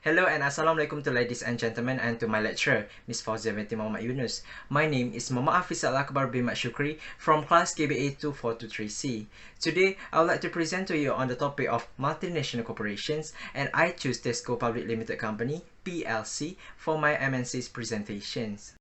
Hello and Assalamualaikum to ladies and gentlemen and to my lecturer, Ms. Fauzia binti Muhammad Yunus. My name is Muhammad Hafiz Al-Akbar bin Mat Shukri from class KBA 2423C. Today, I would like to present to you on the topic of multinational corporations, and I choose Tesco Public Limited Company, PLC, for my MNC's presentations.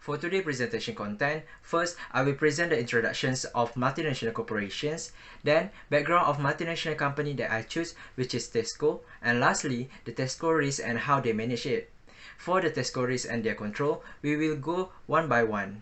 For today's presentation content, first, I will present the introductions of multinational corporations, then background of multinational company that I choose, which is Tesco, and lastly, the Tesco risk and how they manage it. For the Tesco risk and their control, we will go one by one.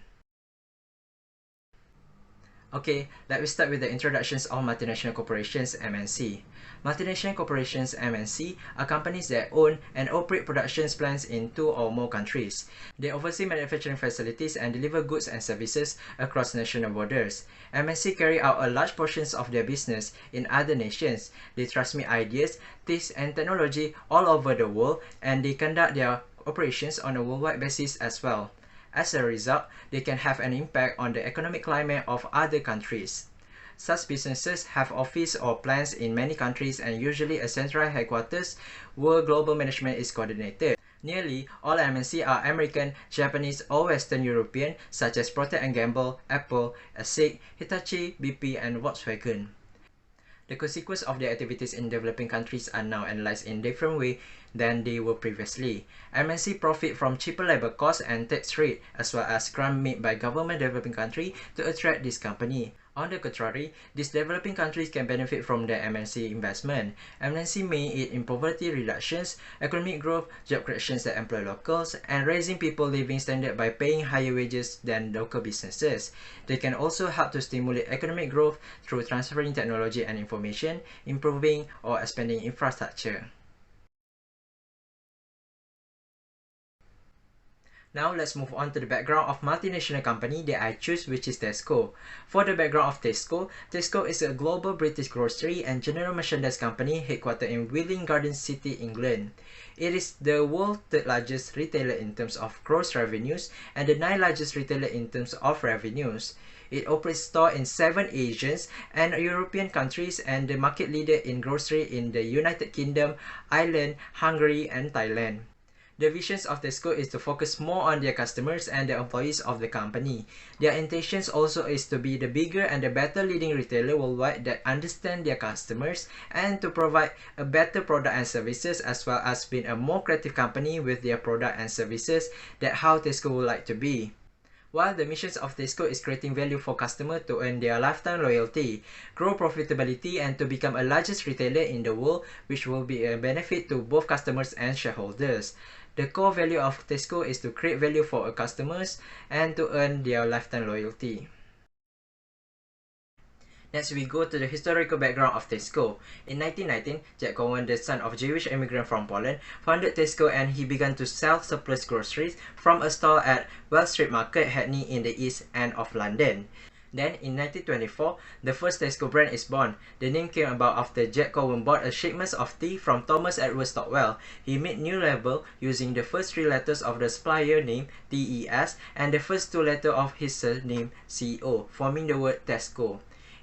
Okay, let me start with the introductions of multinational corporations MNC. Multinational corporations MNC are companies that own and operate production plants in 2 or more countries. They oversee manufacturing facilities and deliver goods and services across national borders. MNC carry out a large portions of their business in other nations. They transmit ideas, tastes and technology all over the world, and they conduct their operations on a worldwide basis as well. As a result, they can have an impact on the economic climate of other countries. Such businesses have offices or plants in many countries and usually a central headquarters where global management is coordinated. Nearly all MNC are American, Japanese or Western European, such as Procter & Gamble, Apple, SIG, Hitachi, BP and Volkswagen. The consequences of their activities in developing countries are now analyzed in different ways than they were previously. MNC profit from cheaper labor costs and tax rate, as well as grant made by government developing country to attract this company. On the contrary, these developing countries can benefit from the MNC investment. MNC may aid in poverty reductions, economic growth, job creations that employ locals, and raising people living standard by paying higher wages than local businesses. They can also help to stimulate economic growth through transferring technology and information, improving or expanding infrastructure. Now let's move on to the background of multinational company that I choose, which is Tesco. For the background of Tesco, Tesco is a global British grocery and general merchandise company headquartered in Welwyn Garden City, England. It is the world's third largest retailer in terms of gross revenues and the 9th largest retailer in terms of revenues. It operates stores in 7 Asian and European countries and the market leader in grocery in the United Kingdom, Ireland, Hungary and Thailand. The vision of Tesco is to focus more on their customers and the employees of the company. Their intentions also is to be the bigger and the better leading retailer worldwide that understand their customers and to provide a better product and services, as well as being a more creative company with their product and services that how Tesco would like to be. While the mission of Tesco is creating value for customers to earn their lifetime loyalty, grow profitability and to become a largest retailer in the world, which will be a benefit to both customers and shareholders. The core value of Tesco is to create value for our customers and to earn their lifetime loyalty. Next, we go to the historical background of Tesco. In 1919, Jack Cowan, the son of Jewish immigrant from Poland, founded Tesco and he began to sell surplus groceries from a stall at Wells Street Market, Hackney in the East End of London. Then, in 1924, the first Tesco brand is born. The name came about after Jack Cowan bought a shipment of tea from Thomas Edward Stockwell. He made new label using the first 3 letters of the supplier name, TES, and the first 2 letters of his surname, CO, forming the word Tesco.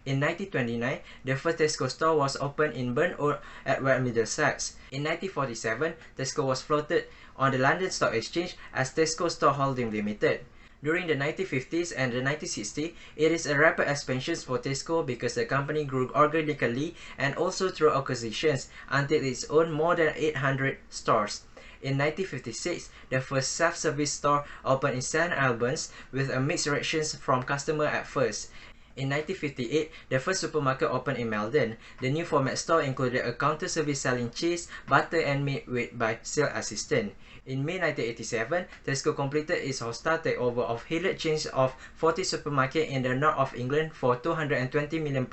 In 1929, the first Tesco store was opened in Burnout at Middlesex. In 1947, Tesco was floated on the London Stock Exchange as Tesco Store Holding Limited. During the 1950s and the 1960s, it is a rapid expansion for Tesco because the company grew organically and also through acquisitions until it owned more than 800 stores. In 1956, the first self-service store opened in St. Albans with a mixed reactions from customers at first. In 1958, the first supermarket opened in Melbourne. The new format store included a counter service selling cheese, butter and meat weighed by sales assistant. In May 1987, Tesco completed its hostile takeover of Hillard chains of 40 supermarkets in the north of England for £220 million.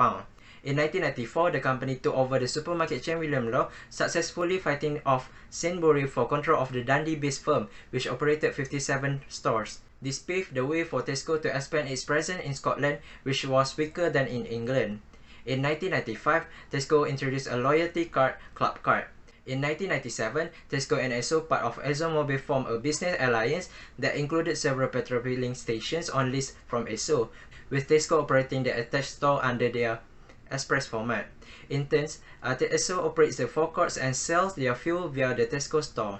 In 1994, the company took over the supermarket chain William Law, successfully fighting off Sainsbury's for control of the Dundee-based firm, which operated 57 stores. This paved the way for Tesco to expand its presence in Scotland, which was weaker than in England. In 1995, Tesco introduced a loyalty card, Club Card. In 1997, Tesco and Esso, part of ExxonMobil, formed a business alliance that included several petrol filling stations on lease from Esso, with Tesco operating the attached store under their express format. In turn, Tesco operates the forecourts and sells their fuel via the Tesco store.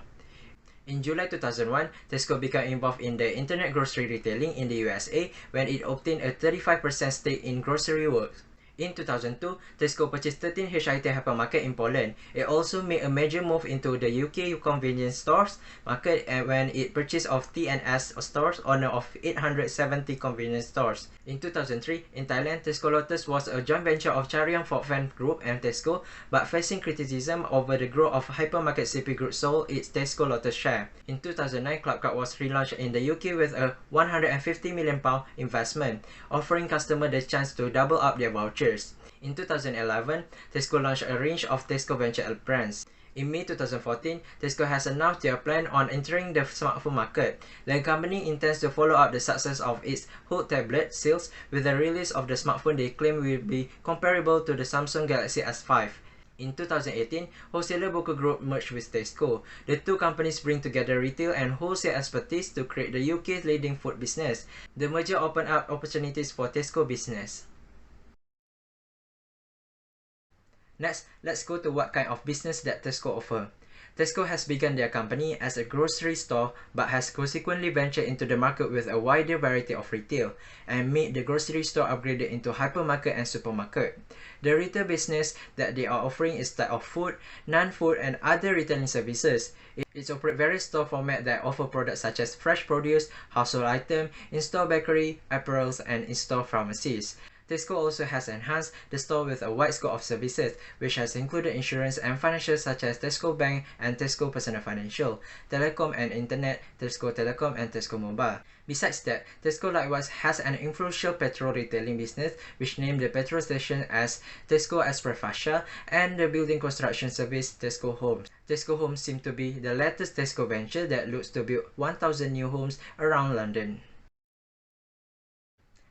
In July 2001, Tesco became involved in the internet grocery retailing in the USA when it obtained a 35% stake in Grocery Works. In 2002, Tesco purchased 13 HIT hypermarket in Poland. It also made a major move into the UK convenience stores market when it purchased of T&S stores, owner of 870 convenience stores. In 2003, in Thailand, Tesco Lotus was a joint venture of Chariang Phophan Group and Tesco, but facing criticism over the growth of hypermarket CP Group sold its Tesco Lotus share. In 2009, Clubcard was relaunched in the UK with a £150 million investment, offering customers the chance to double up their vouchers. In 2011, Tesco launched a range of Tesco Venture brands. In May 2014, Tesco has announced their plan on entering the smartphone market. The company intends to follow up the success of its Hold tablet sales with the release of the smartphone they claim will be comparable to the Samsung Galaxy S5. In 2018, Wholesaler Boku Group merged with Tesco. The two companies bring together retail and wholesale expertise to create the UK's leading food business. The merger opened up opportunities for Tesco business. Next, let's go to what kind of business that Tesco offer. Tesco has begun their company as a grocery store but has consequently ventured into the market with a wider variety of retail and made the grocery store upgraded into hypermarket and supermarket. The retail business that they are offering is type of food, non-food and other retailing services. It operates various store formats that offer products such as fresh produce, household items, in-store bakery, apparels and in-store pharmacies. Tesco also has enhanced the store with a wide scope of services, which has included insurance and financial such as Tesco Bank and Tesco Personal Financial, Telecom and Internet, Tesco Telecom and Tesco Mobile. Besides that, Tesco likewise has an influential petrol retailing business, which named the petrol station as Tesco Express Fascia and the building construction service Tesco Homes. Tesco Homes seems to be the latest Tesco venture that looks to build 1,000 new homes around London.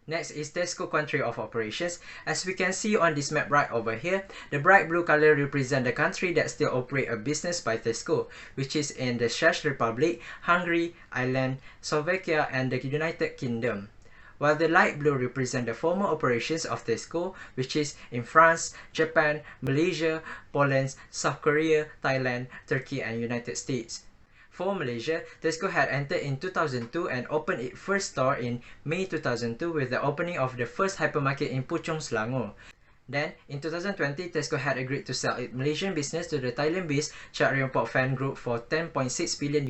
Next is Tesco country of operations. As we can see on this map right over here, the bright blue color represents the country that still operate a business by Tesco, which is in the Czech Republic, Hungary, Ireland, Slovakia and the United Kingdom. While the light blue represent the former operations of Tesco, which is in France, Japan, Malaysia, Poland, South Korea, Thailand, Turkey and United States. For Malaysia, Tesco had entered in 2002 and opened its first store in May 2002 with the opening of the first hypermarket in Puchong, Selangor. Then, in 2020, Tesco had agreed to sell its Malaysian business to the Thailand-based Chariang Phophan Group for $10.6 billion,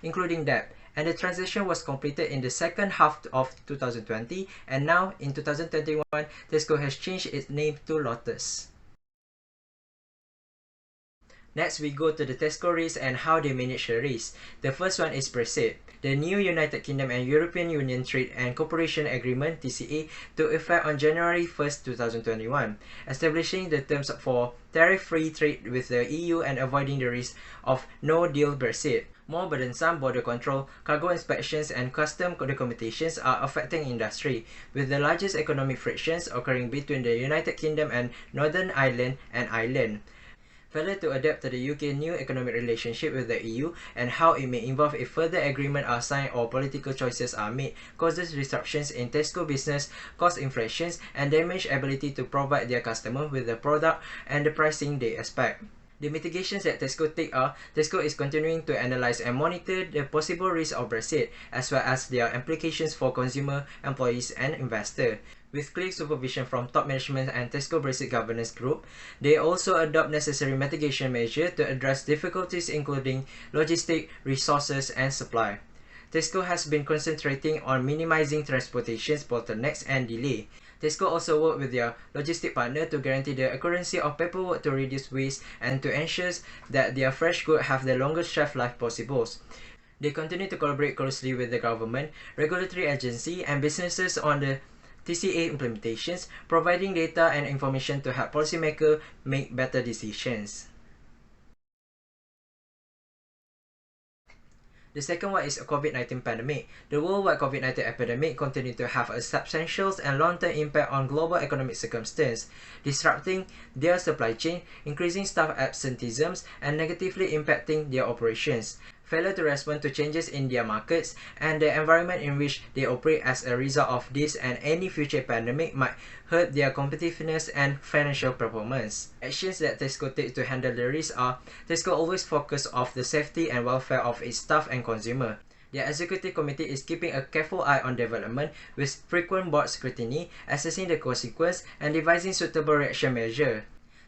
including debt. And the transaction was completed in the second half of 2020, and now, in 2021, Tesco has changed its name to Lotus. Next, we go to the Tesco risk and how they manage the risk. The first one is Brexit. The new United Kingdom and European Union Trade and Cooperation Agreement (TCA) took effect on January 1st, 2021, establishing the terms for tariff-free trade with the EU and avoiding the risk of no-deal Brexit. More burdensome border control, cargo inspections and custom documentations are affecting industry, with the largest economic frictions occurring between the United Kingdom and Northern Ireland and Ireland. Failure to adapt to the UK's new economic relationship with the EU and how it may involve if further agreements are signed or political choices are made causes disruptions in Tesco business, cost inflations, and damaged ability to provide their customers with the product and the pricing they expect. The mitigations that Tesco take are, Tesco is continuing to analyse and monitor the possible risk of Brexit, as well as their implications for consumer, employees and investors. With clear supervision from top management and Tesco Brexit Governance Group, they also adopt necessary mitigation measures to address difficulties including logistics, resources and supply. Tesco has been concentrating on minimizing transportation bottlenecks and delay. Tesco also work with their logistic partner to guarantee the accuracy of paperwork to reduce waste and to ensure that their fresh goods have the longest shelf life possible. They continue to collaborate closely with the government, regulatory agency and businesses on the TCA implementations, providing data and information to help policymakers make better decisions. The second one is a COVID-19 pandemic. The worldwide COVID-19 epidemic continued to have a substantial and long-term impact on global economic circumstances, disrupting their supply chain, increasing staff absenteeism, and negatively impacting their operations. failure to respond to changes in their markets and the environment in which they operate as a result of this, and any future pandemic might hurt their competitiveness and financial performance. Actions that Tesco takes to handle the risk are: Tesco always focus on the safety and welfare of its staff and consumer. The executive committee is keeping a careful eye on development with frequent board scrutiny, assessing the consequence and devising suitable reaction measures.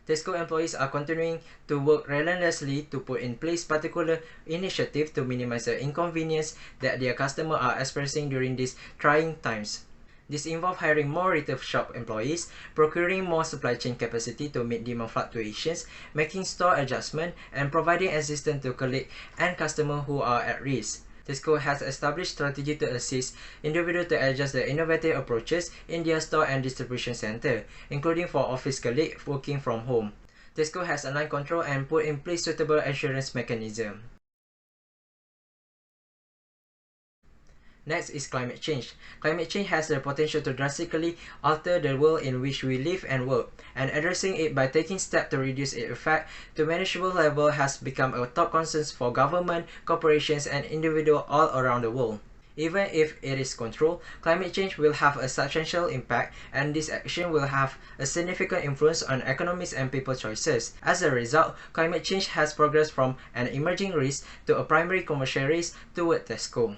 Tesco employees are continuing to work relentlessly to put in place particular initiatives to minimize the inconvenience that their customers are experiencing during these trying times. This involves hiring more retail shop employees, procuring more supply chain capacity to meet demand fluctuations, making store adjustments, and providing assistance to colleagues and customers who are at risk. Tesco has established strategy to assist individuals to adjust the innovative approaches in their store and distribution center, including for office colleagues working from home. Tesco has aligned control and put in place suitable assurance mechanism. Next is climate change. Climate change has the potential to drastically alter the world in which we live and work, and addressing it by taking steps to reduce its effect to manageable level has become a top concern for government, corporations, and individuals all around the world. Even if it is controlled, climate change will have a substantial impact, and this action will have a significant influence on economies and people's choices. As a result, climate change has progressed from an emerging risk to a primary commercial risk toward Tesco.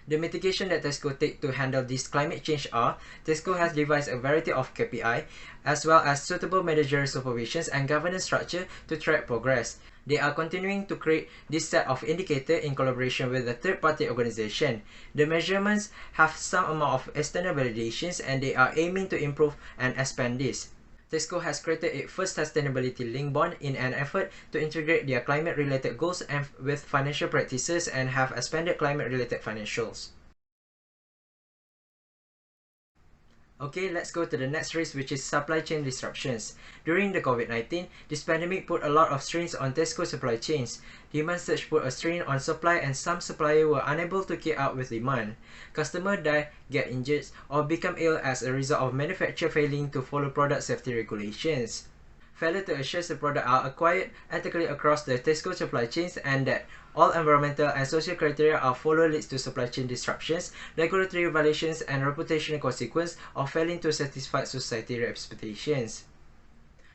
The mitigation that Tesco takes to handle this climate change are: Tesco has devised a variety of KPI, as well as suitable managerial supervisions and governance structure to track progress. They are continuing to create this set of indicators in collaboration with a third-party organization. The measurements have some amount of external validations, and they are aiming to improve and expand this. Tesco has created its first sustainability-linked bond in an effort to integrate their climate-related goals and with financial practices, and have expanded climate-related financials. Okay, let's go to the next risk, which is supply chain disruptions. During the COVID-19, this pandemic put a lot of strains on Tesco supply chains. Demand surge put a strain on supply, and some suppliers were unable to keep up with demand. Customers die, get injured, or become ill as a result of manufacturers failing to follow product safety regulations. Failure to assure the product are acquired ethically across the Tesco supply chains, and that all environmental and social criteria are followed leads to supply chain disruptions, regulatory violations, and reputational consequences of failing to satisfy society expectations.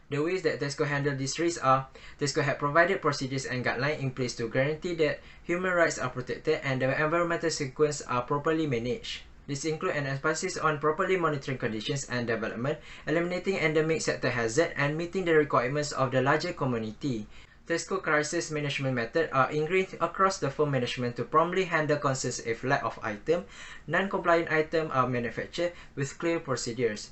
The ways that Tesco handled these risks are: Tesco had provided procedures and guidelines in place to guarantee that human rights are protected and the environmental sequences are properly managed. This includes an emphasis on properly monitoring conditions and development, eliminating endemic sector hazard, and meeting the requirements of the larger community. Tesco crisis management methods are ingrained across the firm management to promptly handle concerns if lack of item, non-compliant items are manufactured with clear procedures.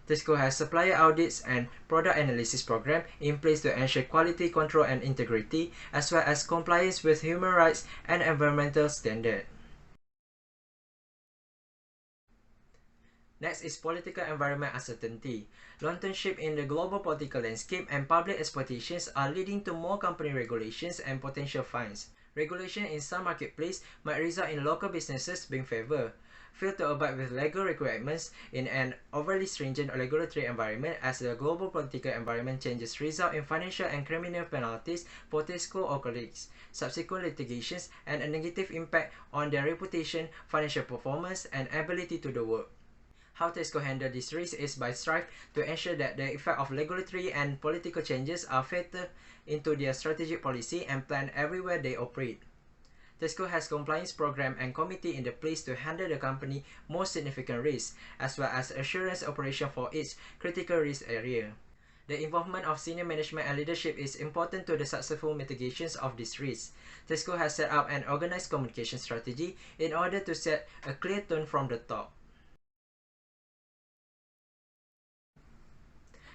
Tesco has supplier audits and product analysis program in place to ensure quality control and integrity, as well as compliance with human rights and environmental standards. Next is political environment uncertainty. Long-term shift in the global political landscape and public expectations are leading to more company regulations and potential fines. Regulation in some marketplaces might result in local businesses being favored. Fail to abide with legal requirements in an overly stringent regulatory environment as the global political environment changes result in financial and criminal penalties for Tesco or colleagues, subsequent litigations, and a negative impact on their reputation, financial performance, and ability to do work. How Tesco handle this risk is by strive to ensure that the effect of regulatory and political changes are factored into their strategic policy and plan everywhere they operate. Tesco has compliance program and committee in the place to handle the company's most significant risks, as well as assurance operation for its critical risk area. The involvement of senior management and leadership is important to the successful mitigations of this risk. Tesco has set up an organized communication strategy in order to set a clear tone from the top.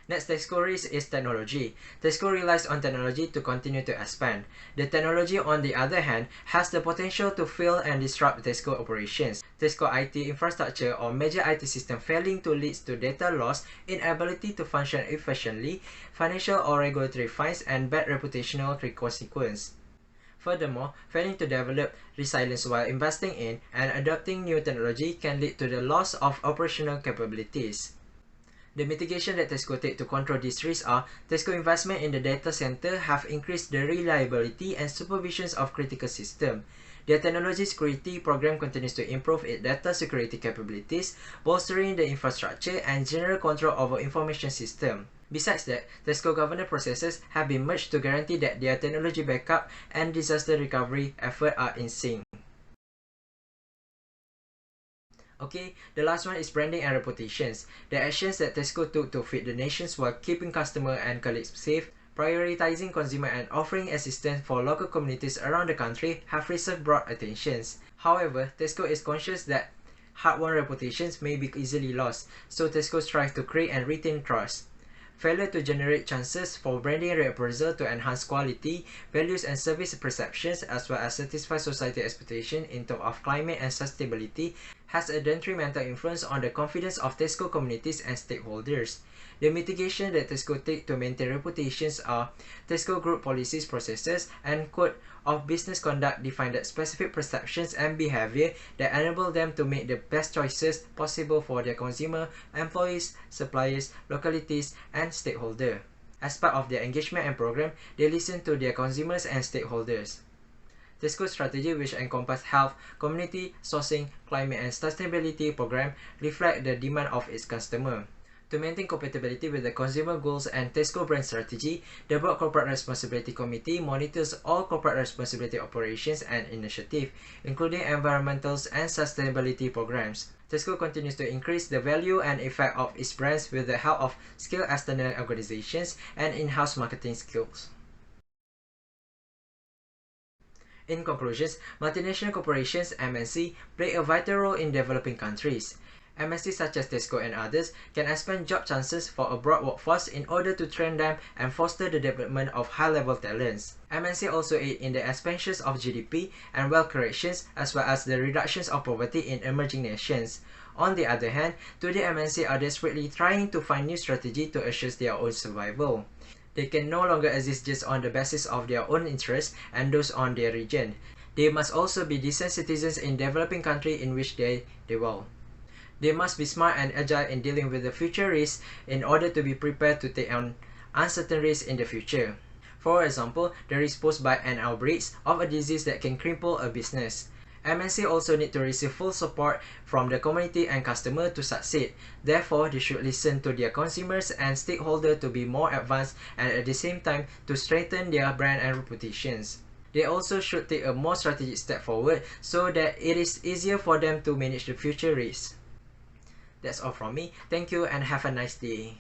Next Tesco risk is technology. Tesco relies on technology to continue to expand. The technology, on the other hand, has the potential to fail and disrupt Tesco operations. Tesco IT infrastructure or major IT system failing to lead to data loss, inability to function efficiently, financial or regulatory fines, and bad reputational consequences. Furthermore, failing to develop resilience while investing in and adopting new technology can lead to the loss of operational capabilities. The mitigation that Tesco take to control these risks are Tesco investment in the data center have increased the reliability and supervision of critical systems. Their technology security program continues to improve its data security capabilities, bolstering the infrastructure and general control over information system. Besides that, Tesco governance processes have been merged to guarantee that their technology backup and disaster recovery efforts are in sync. Okay, the last one is branding and reputations. The actions that Tesco took to feed the nations while keeping customers and colleagues safe, prioritizing consumer and offering assistance for local communities around the country have received broad attentions. However, Tesco is conscious that hard-won reputations may be easily lost, so Tesco strives to create and retain trust. Failure to generate chances for branding reappraisal to enhance quality, values and service perceptions as well as satisfy society expectations in terms of climate and sustainability has a detrimental influence on the confidence of Tesco communities and stakeholders. The mitigation that Tesco take to maintain reputations are Tesco Group policies, processes, and code of business conduct define the specific perceptions and behavior that enable them to make the best choices possible for their consumer, employees, suppliers, localities, and stakeholders. As part of their engagement and program, they listen to their consumers and stakeholders. Tesco's strategy, which encompass health, community, sourcing, climate, and sustainability program, reflect the demand of its customer. To maintain compatibility with the consumer goals and Tesco brand strategy, the Board Corporate Responsibility Committee monitors all corporate responsibility operations and initiatives, including environmental and sustainability programs. Tesco continues to increase the value and effect of its brands with the help of skilled external organizations and in-house marketing skills. In conclusion, multinational corporations (MNC) play a vital role in developing countries. MNCs such as Tesco and others can expand job chances for a broad workforce in order to train them and foster the development of high-level talents. MNC also aid in the expansion of GDP and wealth creation as well as the reduction of poverty in emerging nations. On the other hand, today MNC are desperately trying to find new strategies to assure their own survival. They can no longer exist just on the basis of their own interests and those on their region. They must also be decent citizens in developing countries in which they dwell. They must be smart and agile in dealing with the future risks in order to be prepared to take on uncertain risks in the future. For example, the risk posed by an outbreak of a disease that can cripple a business. MNC also need to receive full support from the community and customer to succeed. Therefore, they should listen to their consumers and stakeholders to be more advanced and at the same time to strengthen their brand and reputations. They also should take a more strategic step forward so that it is easier for them to manage the future risks. That's all from me. Thank you and have a nice day.